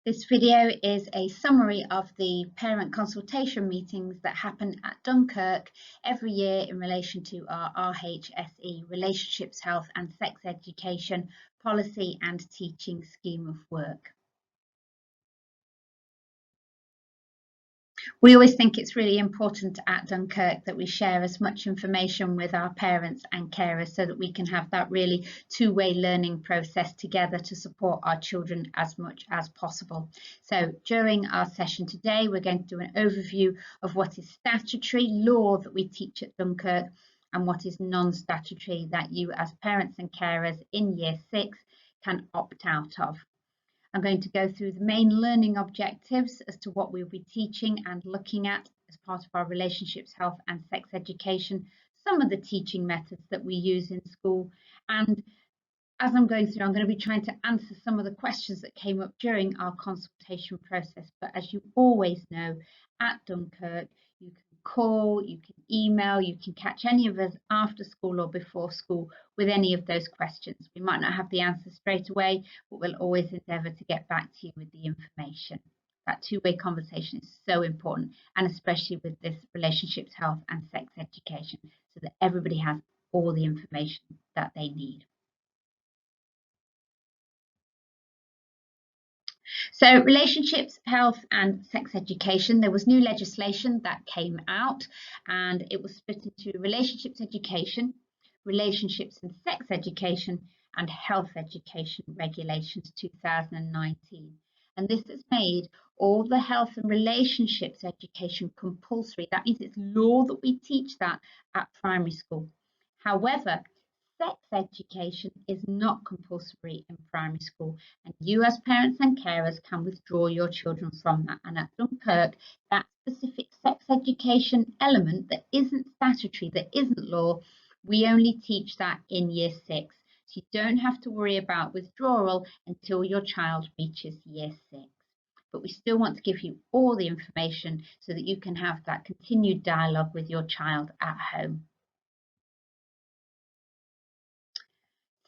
This video is a summary of the parent consultation meetings that happen at Dunkirk every year in relation to our Rhse Relationships, Health and Sex Education Policy and Teaching Scheme of Work. We always think it's really important at Dunkirk that we share as much information with our parents and carers so that we can have that really two-way learning process together to support our children as much as possible. So during our session today, we're going to do an overview of what is statutory law that we teach at Dunkirk and what is non-statutory that you as parents and carers in Year 6 can opt out of. I'm going to go through the main learning objectives as to what we'll be teaching and looking at as part of our relationships, health and sex education, some of the teaching methods that we use in school. And as I'm going through, I'm going to be trying to answer some of the questions that came up during our consultation process. But as you always know, at Dunkirk, you can call, you can email, you can catch any of us after school or before school with any of those questions. We might not have the answer straight away, but we'll always endeavour to get back to you with the information. That two-way conversation is so important, and especially with this relationships, health and sex education, so that everybody has all the information that they need. So relationships, health and sex education, there was new legislation that came out and it was split into relationships education, relationships and sex education and health education regulations 2019. And this has made all the health and relationships education compulsory. That means it's law that we teach that at primary school. However, sex education is not compulsory in primary school, and you as parents and carers can withdraw your children from that. And at Dunkirk, that specific sex education element that isn't statutory, that isn't law, we only teach that in Year 6. So you don't have to worry about withdrawal until your child reaches Year 6. But we still want to give you all the information so that you can have that continued dialogue with your child at home.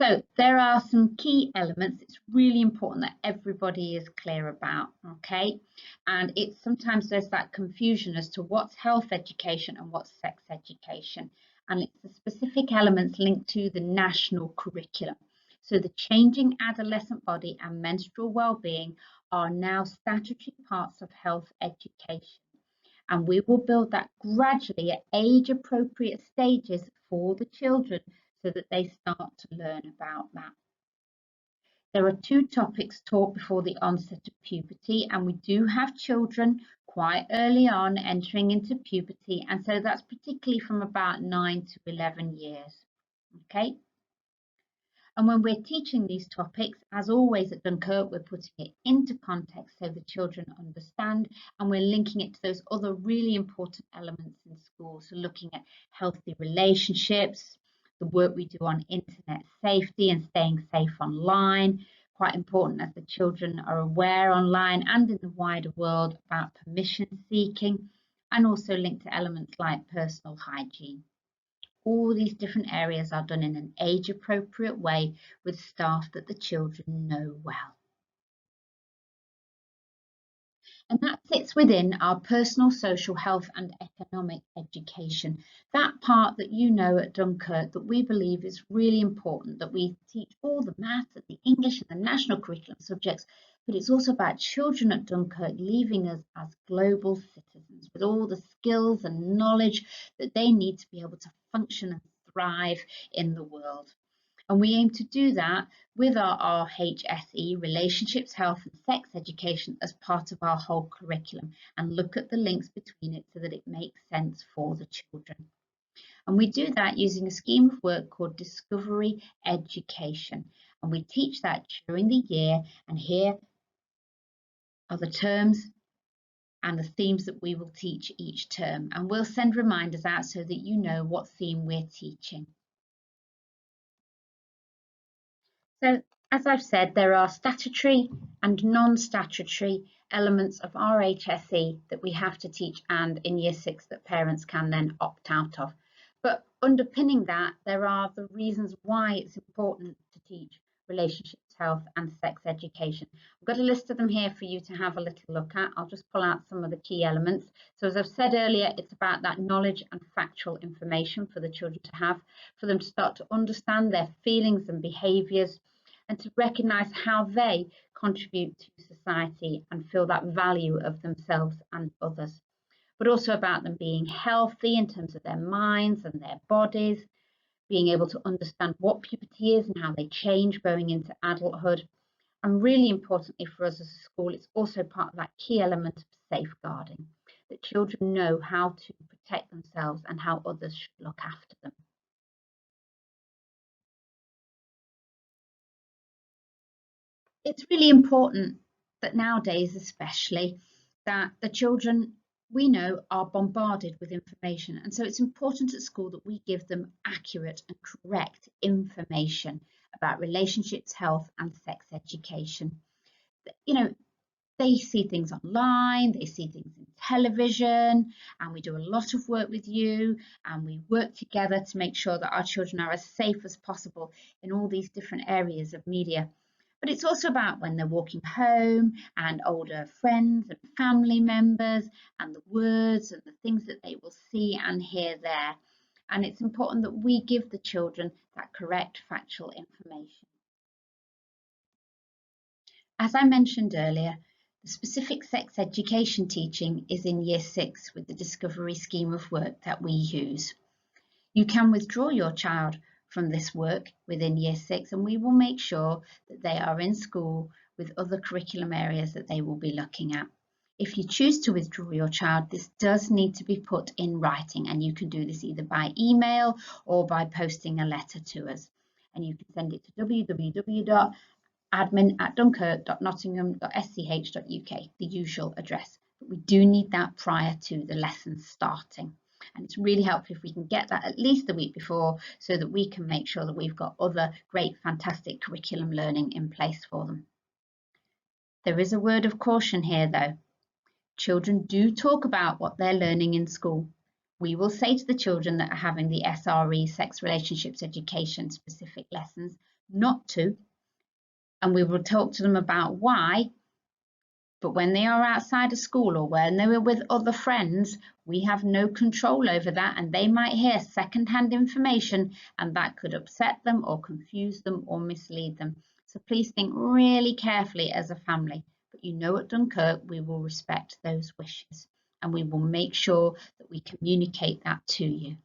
So there are some key elements it's really important that everybody is clear about, okay? And it's sometimes there's that confusion as to what's health education and what's sex education. And it's the specific elements linked to the national curriculum. So the changing adolescent body and menstrual well-being are now statutory parts of health education. And we will build that gradually at age-appropriate stages for the children so that they start to learn about that. There are 2 topics taught before the onset of puberty, and we do have children quite early on entering into puberty, and so that's particularly from about 9 to 11 years. Okay. And when we're teaching these topics, as always at Dunkirk, we're putting it into context so the children understand, and we're linking it to those other really important elements in school. So looking at healthy relationships, the work we do on internet safety and staying safe online, quite important as the children are aware online and in the wider world about permission seeking, and also linked to elements like personal hygiene. All these different areas are done in an age-appropriate way with staff that the children know well. And that sits within our personal, social, health and economic education. That part that you know at Dunkirk that we believe is really important, that we teach all the maths, the English and the national curriculum subjects, but it's also about children at Dunkirk leaving us as global citizens with all the skills and knowledge that they need to be able to function and thrive in the world. And we aim to do that with our Rhse, Relationships, Health and Sex Education, as part of our whole curriculum, and look at the links between it so that it makes sense for the children. And we do that using a scheme of work called Discovery Education. And we teach that during the year, and here are the terms and the themes that we will teach each term. And we'll send reminders out so that you know what theme we're teaching. So, as I've said, there are statutory and non-statutory elements of Rhse that we have to teach, and in Year 6 that parents can then opt out of. But underpinning that, there are the reasons why it's important to teach relationships, health and sex education. I've got a list of them here for you to have a little look at. I'll just pull out some of the key elements. So as I've said earlier, it's about that knowledge and factual information for the children to have, for them to start to understand their feelings and behaviours, and to recognise how they contribute to society and feel that value of themselves and others. But also about them being healthy in terms of their minds and their bodies, being able to understand what puberty is and how they change going into adulthood. And really importantly for us as a school, it's also part of that key element of safeguarding, that children know how to protect themselves and how others should look after them. It's really important that nowadays, especially, that the children we know are bombarded with information. And so it's important at school that we give them accurate and correct information about relationships, health and sex education. You know, they see things online, they see things in television, and we do a lot of work with you, and we work together to make sure that our children are as safe as possible in all these different areas of media. But it's also about when they're walking home and older friends and family members and the words and the things that they will see and hear there. And it's important that we give the children that correct factual information. As I mentioned earlier, the specific sex education teaching is in Year 6 with the Discovery scheme of work that we use. You can withdraw your child from this work within Year 6 and we will make sure that they are in school with other curriculum areas that they will be looking at. If you choose to withdraw your child, this does need to be put in writing, and you can do this either by email or by posting a letter to us. And you can send it to www.admin@dunkirk.nottingham.sch.uk, the usual address. But we do need that prior to the lesson starting. And it's really helpful if we can get that at least the week before, so that we can make sure that we've got other great, fantastic curriculum learning in place for them. There is a word of caution here though. Children do talk about what they're learning in school. We will say to the children that are having the SRE, sex relationships education specific lessons, not to, and we will talk to them about why. But when they are outside of school or when they were with other friends, we have no control over that, and they might hear second-hand information and that could upset them or confuse them or mislead them. So please think really carefully as a family. But you know, at Dunkirk, we will respect those wishes and we will make sure that we communicate that to you.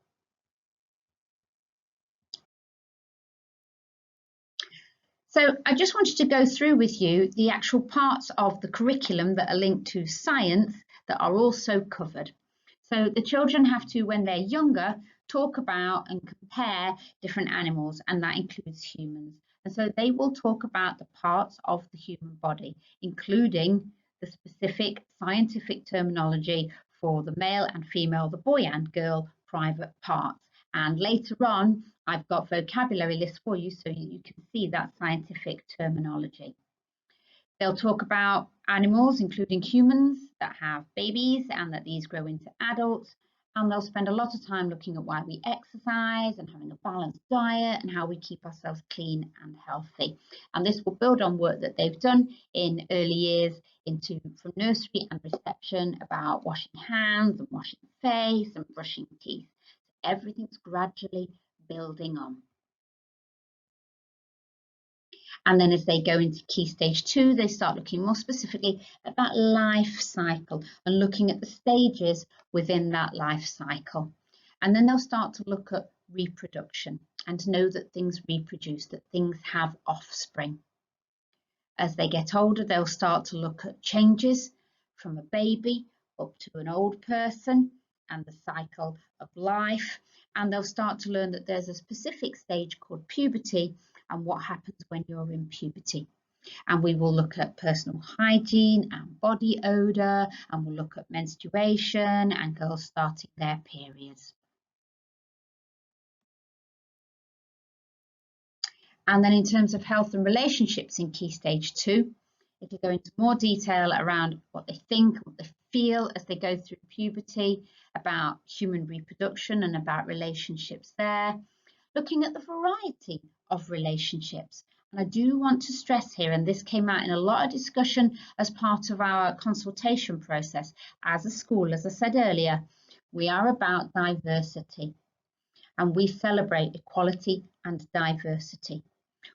So I just wanted to go through with you the actual parts of the curriculum that are linked to science that are also covered. So the children have to, when they're younger, talk about and compare different animals, and that includes humans. And so they will talk about the parts of the human body, including the specific scientific terminology for the male and female, the boy and girl private parts. And later on, I've got vocabulary lists for you so you can see that scientific terminology. They'll talk about animals, including humans, that have babies and that these grow into adults. And they'll spend a lot of time looking at why we exercise and having a balanced diet and how we keep ourselves clean and healthy. And this will build on work that they've done in early years from nursery and reception about washing hands and washing the face and brushing teeth. Everything's gradually building on. And then as they go into Key Stage 2, they start looking more specifically at that life cycle and looking at the stages within that life cycle. And then they'll start to look at reproduction and to know that things reproduce, that things have offspring. As they get older, they'll start to look at changes from a baby up to an old person and the cycle of life. And they'll start to learn that there's a specific stage called puberty and what happens when you're in puberty. And we will look at personal hygiene and body odour, and we'll look at menstruation and girls starting their periods. And then in terms of health and relationships in Key Stage 2, it'll go into more detail around what they think, what they feel as they go through puberty, about human reproduction and about relationships there, looking at the variety of relationships And I do want to stress here, and this came out in a lot of discussion as part of our consultation process as a school, as I said earlier, we are about diversity and we celebrate equality and diversity.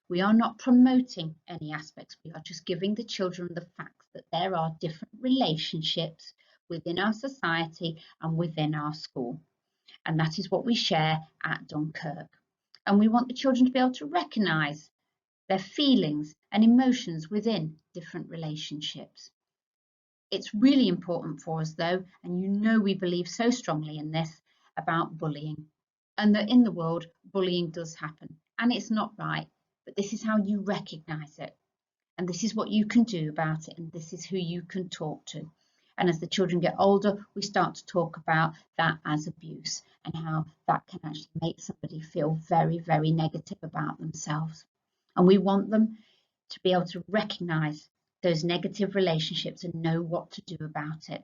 We are not promoting any aspects, we are just giving the children the facts that there are different relationships within our society and within our school. And that is what we share at Dunkirk. And we want the children to be able to recognise their feelings and emotions within different relationships. It's really important for us though, and you know we believe so strongly in this, about bullying. And that in the world, bullying does happen. And it's not right, but this is how you recognise it. And this is what you can do about it. And this is who you can talk to. And as the children get older, we start to talk about that as abuse and how that can actually make somebody feel very, very negative about themselves. And we want them to be able to recognise those negative relationships and know what to do about it.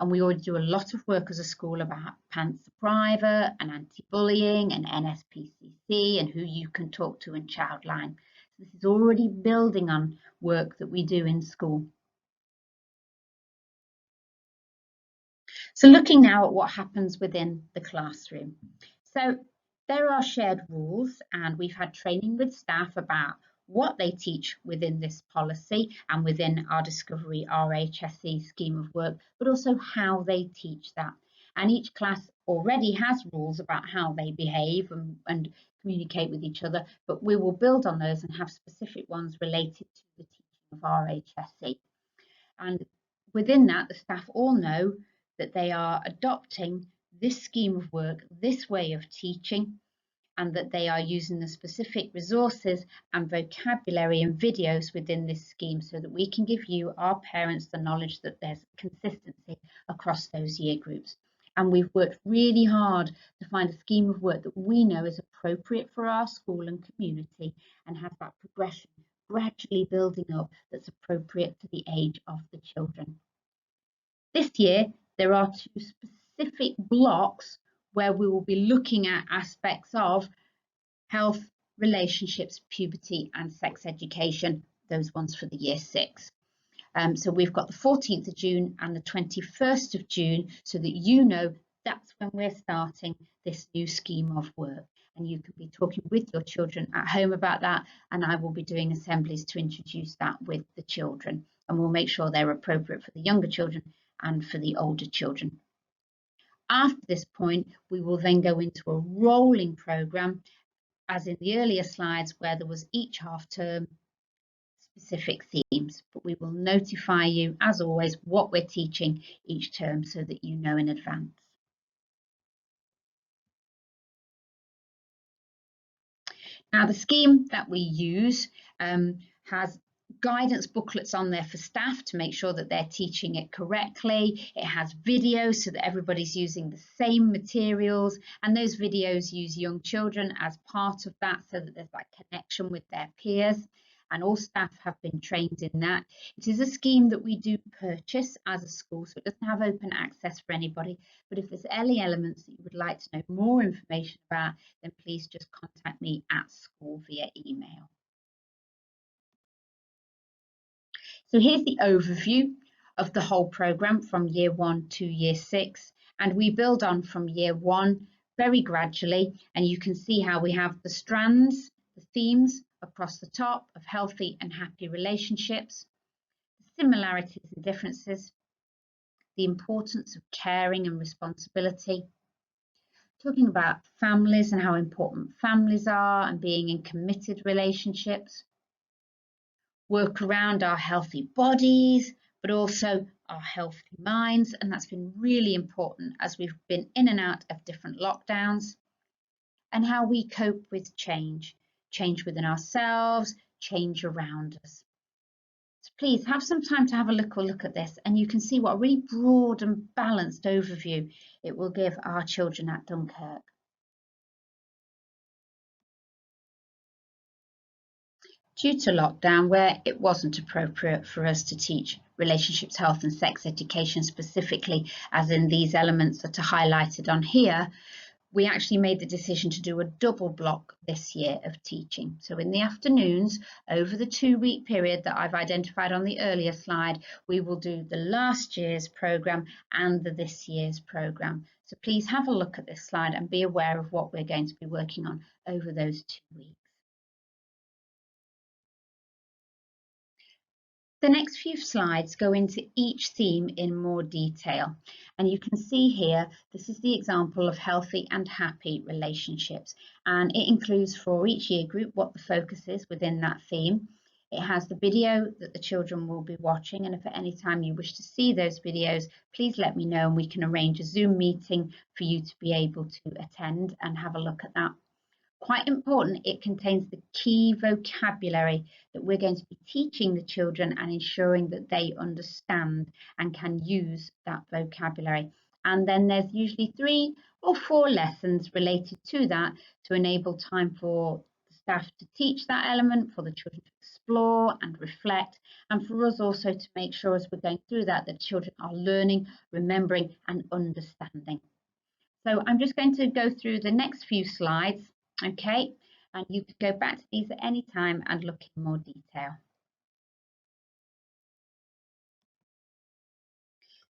And we already do a lot of work as a school about Panther Private and anti-bullying and NSPCC and who you can talk to in Childline. So this is already building on work that we do in school. So looking now at what happens within the classroom. So there are shared rules and we've had training with staff about what they teach within this policy and within our Discovery Rhse scheme of work, but also how they teach that. And each class already has rules about how they behave and communicate with each other, but we will build on those and have specific ones related to the teaching of Rhse. And within that, the staff all know that they are adopting this scheme of work, this way of teaching, and that they are using the specific resources and vocabulary and videos within this scheme so that we can give you, our parents, the knowledge that there's consistency across those year groups. And we've worked really hard to find a scheme of work that we know is appropriate for our school and community and has that progression gradually building up that's appropriate to the age of the children. This year, there are two specific blocks where we will be looking at aspects of health, relationships, puberty and sex education, those ones for the year 6. So we've got the 14th of June and the 21st of June so that you know that's when we're starting this new scheme of work. And you can be talking with your children at home about that, and I will be doing assemblies to introduce that with the children, and we'll make sure they're appropriate for the younger children and for the older children. After this point, we will then go into a rolling programme, as in the earlier slides where there was each half term specific themes, but we will notify you as always what we're teaching each term so that you know in advance. Now the scheme that we use has guidance booklets on there for staff to make sure that they're teaching it correctly. It has videos so that everybody's using the same materials, and those videos use young children as part of that so that there's that connection with their peers, and all staff have been trained in that. It is a scheme that we do purchase as a school, so it doesn't have open access for anybody, but if there's any elements that you would like to know more information about, then please just contact me at school via email. So here's the overview of the whole programme from year 1 to year 6, and we build on from year 1 very gradually, and you can see how we have the strands, the themes across the top of healthy and happy relationships, the similarities and differences, the importance of caring and responsibility, talking about families and how important families are and being in committed relationships, work around our healthy bodies, but also our healthy minds. And that's been really important as we've been in and out of different lockdowns, and how we cope with change within ourselves, change around us. So please have some time to have a look at this, and you can see what a really broad and balanced overview it will give our children at Dunkirk. Due to lockdown, where it wasn't appropriate for us to teach relationships, health and sex education specifically, as in these elements that are highlighted on here, we actually made the decision to do a double block this year of teaching. So in the afternoons, over the 2-week period that I've identified on the earlier slide, we will do the last year's programme and the this year's programme. So please have a look at this slide and be aware of what we're going to be working on over those 2 weeks. The next few slides go into each theme in more detail, and you can see here this is the example of healthy and happy relationships, and it includes for each year group what the focus is within that theme. It has the video that the children will be watching, and if at any time you wish to see those videos, please let me know and we can arrange a Zoom meeting for you to be able to attend and have a look at that. Quite important, it contains the key vocabulary that we're going to be teaching the children and ensuring that they understand and can use that vocabulary. And then there's usually 3 or 4 lessons related to that to enable time for the staff to teach that element, for the children to explore and reflect, and for us also to make sure as we're going through that, the children are learning, remembering and understanding. So I'm just going to go through the next few slides. Okay, and you could go back to these at any time and look in more detail.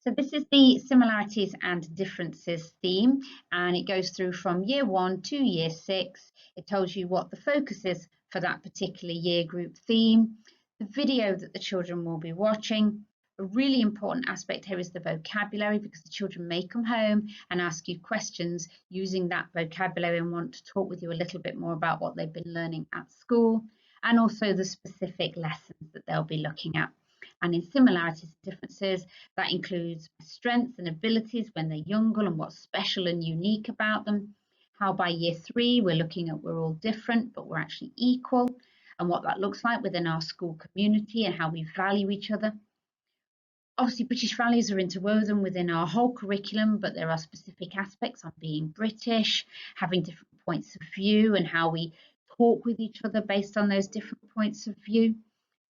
So this is the similarities and differences theme, and it goes through from year 1 to year 6. It tells you what the focus is for that particular year group theme, the video that the children will be watching. A really important aspect here is the vocabulary, because the children may come home and ask you questions using that vocabulary and want to talk with you a little bit more about what they've been learning at school, and also the specific lessons that they'll be looking at. And in similarities and differences, that includes strengths and abilities when they're younger and what's special and unique about them. How by year 3 we're looking at we're all different but we're actually equal, and what that looks like within our school community and how we value each other. Obviously, British values are interwoven within our whole curriculum, but there are specific aspects on being British, having different points of view and how we talk with each other based on those different points of view.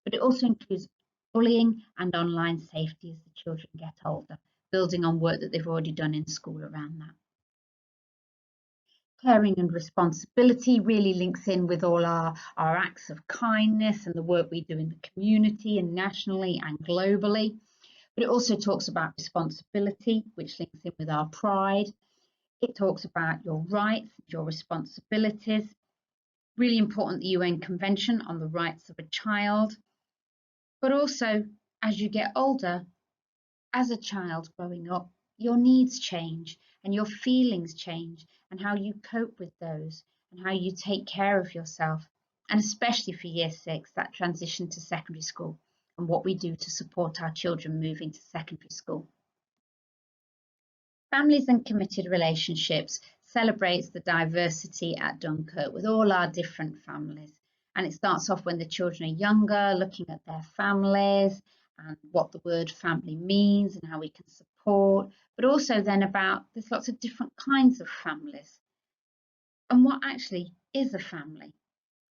But it also includes bullying and online safety as the children get older, building on work that they've already done in school around that. Caring and responsibility really links in with all our acts of kindness and the work we do in the community and nationally and globally. But it also talks about responsibility, which links in with our pride. It talks about your rights, your responsibilities. Really important, the UN Convention on the Rights of a Child. But also, as you get older, as a child growing up, your needs change and your feelings change, and how you cope with those and how you take care of yourself. And especially for year 6, that transition to secondary school, and what we do to support our children moving to secondary school. Families and Committed Relationships celebrates the diversity at Dunkirk with all our different families. And it starts off when the children are younger, looking at their families and what the word family means and how we can support, but also then about there's lots of different kinds of families and what actually is a family,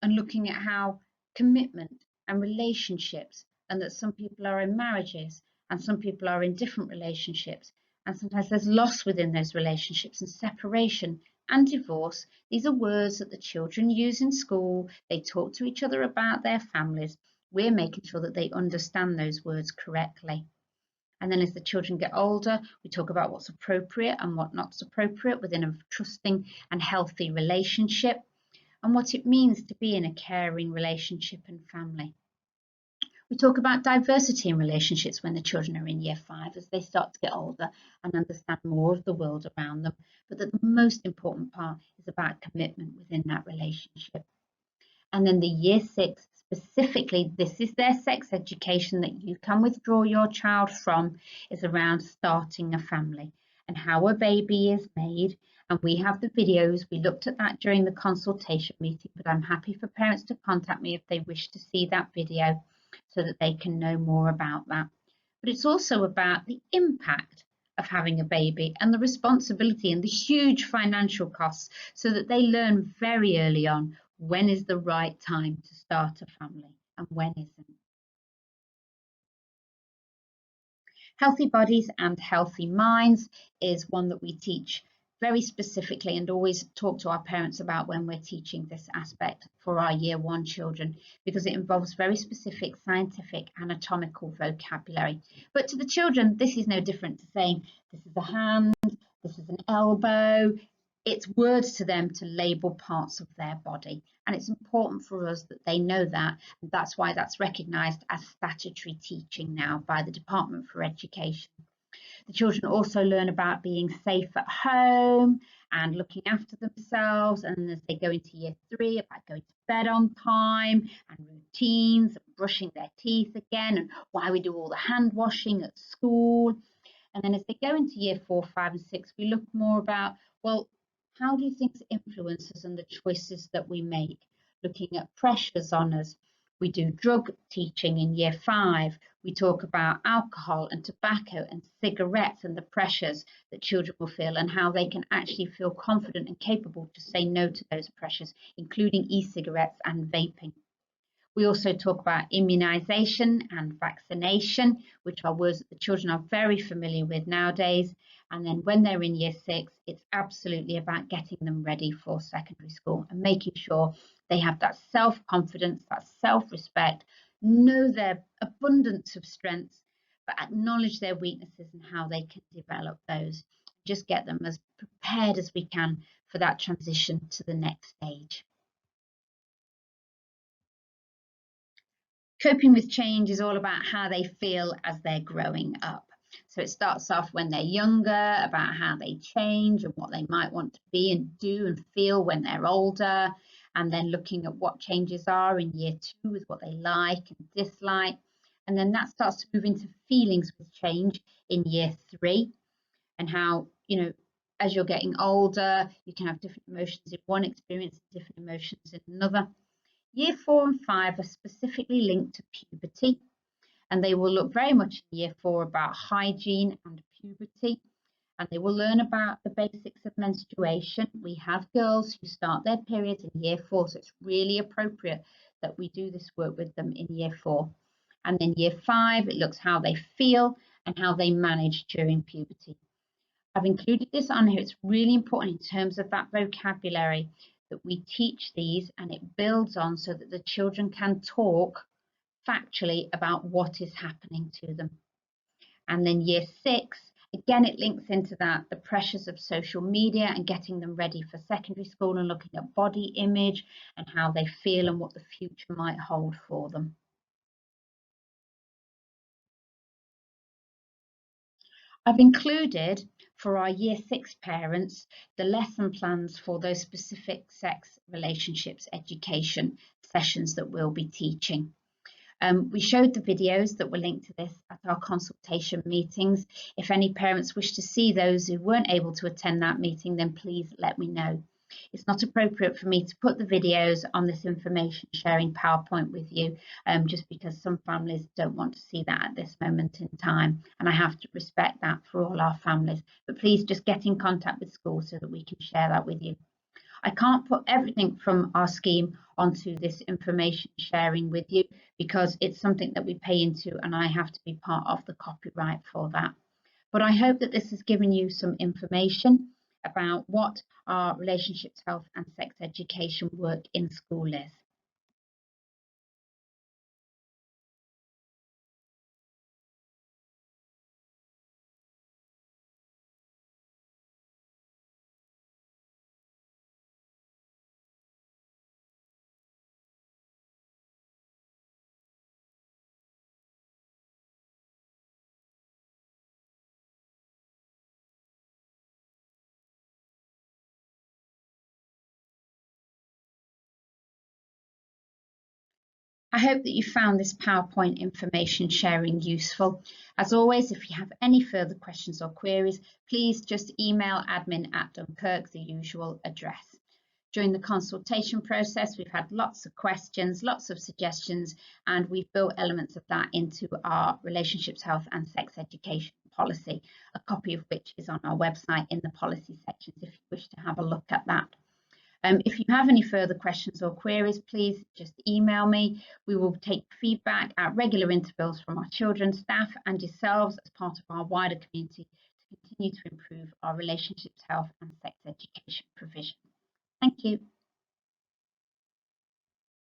and looking at how commitment and relationships, and that some people are in marriages and some people are in different relationships, and sometimes there's loss within those relationships and separation and divorce. These are words that the children use in school. They talk to each other about their families. We're making sure that they understand those words correctly. And then as the children get older, we talk about what's appropriate and what not appropriate within a trusting and healthy relationship, and what it means to be in a caring relationship and family. We talk about diversity in relationships when the children are in year 5 as they start to get older and understand more of the world around them, but that the most important part is about commitment within that relationship. And then the year 6, specifically, this is their sex education that you can withdraw your child from, is around starting a family and how a baby is made. And we have the videos. We looked at that during the consultation meeting, but I'm happy for parents to contact me if they wish to see that video so that they can know more about that. But it's also about the impact of having a baby and the responsibility and the huge financial costs, so that they learn very early on when is the right time to start a family and when isn't. Healthy bodies and healthy minds is one that we teach very specifically, and always talk to our parents about when we're teaching this aspect for our year 1 children, because it involves very specific scientific anatomical vocabulary. But to the children, this is no different to saying this is a hand, this is an elbow. It's words to them to label parts of their body, and it's important for us that they know that, and that's why that's recognised as statutory teaching now by the Department for Education. The children also learn about being safe at home and looking after themselves, and as they go into year 3, about going to bed on time and routines, and brushing their teeth again, and why we do all the hand washing at school. And then as they go into year 4, 5 and 6, we look more about, well, how do things influence us and the choices that we make? Looking at pressures on us. We do drug teaching in year 5. We talk about alcohol and tobacco and cigarettes and the pressures that children will feel, and how they can actually feel confident and capable to say no to those pressures, including e-cigarettes and vaping. We also talk about immunisation and vaccination, which are words that the children are very familiar with nowadays. And then when they're in year 6, it's absolutely about getting them ready for secondary school and making sure they have that self-confidence, that self-respect, know their abundance of strengths, but acknowledge their weaknesses and how they can develop those. Just get them as prepared as we can for that transition to the next stage. Coping with change is all about how they feel as they're growing up. So it starts off when they're younger, about how they change and what they might want to be and do and feel when they're older, and then looking at what changes are in year 2 with what they like and dislike. And then that starts to move into feelings with change in year 3, and how, as you're getting older, you can have different emotions in one experience, different emotions in another. Year 4 and 5 are specifically linked to puberty, and they will look very much in year 4 about hygiene and puberty, and they will learn about the basics of menstruation. We have girls who start their periods in year 4, so it's really appropriate that we do this work with them in year 4. And then year 5, it looks how they feel and how they manage during puberty. I've included this on here. It's really important in terms of that vocabulary that we teach these, and it builds on so that the children can talk factually about what is happening to them. And then year 6, again, it links into that, the pressures of social media and getting them ready for secondary school and looking at body image and how they feel and what the future might hold for them. I've included for our year 6 parents the lesson plans for those specific sex relationships education sessions that we'll be teaching. We showed the videos that were linked to this at our consultation meetings. If any parents wish to see those who weren't able to attend that meeting, then please let me know. It's not appropriate for me to put the videos on this information sharing PowerPoint with you, just because some families don't want to see that at this moment in time, and I have to respect that for all our families. But please just get in contact with school so that we can share that with you. I can't put everything from our scheme onto this information sharing with you because it's something that we pay into, and I have to be part of the copyright for that. But I hope that this has given you some information about what our relationships, health and sex education work in school is. I hope that you found this PowerPoint information sharing useful. As always, if you have any further questions or queries, please just email admin@Dunkirk, the usual address. During the consultation process, we've had lots of questions, lots of suggestions, and we've built elements of that into our relationships, health and sex education policy, a copy of which is on our website in the policy sections if you wish to have a look at that. If you have any further questions or queries, please just email me. We will take feedback at regular intervals from our children, staff and yourselves as part of our wider community to continue to improve our relationships, health and sex education provision. Thank you.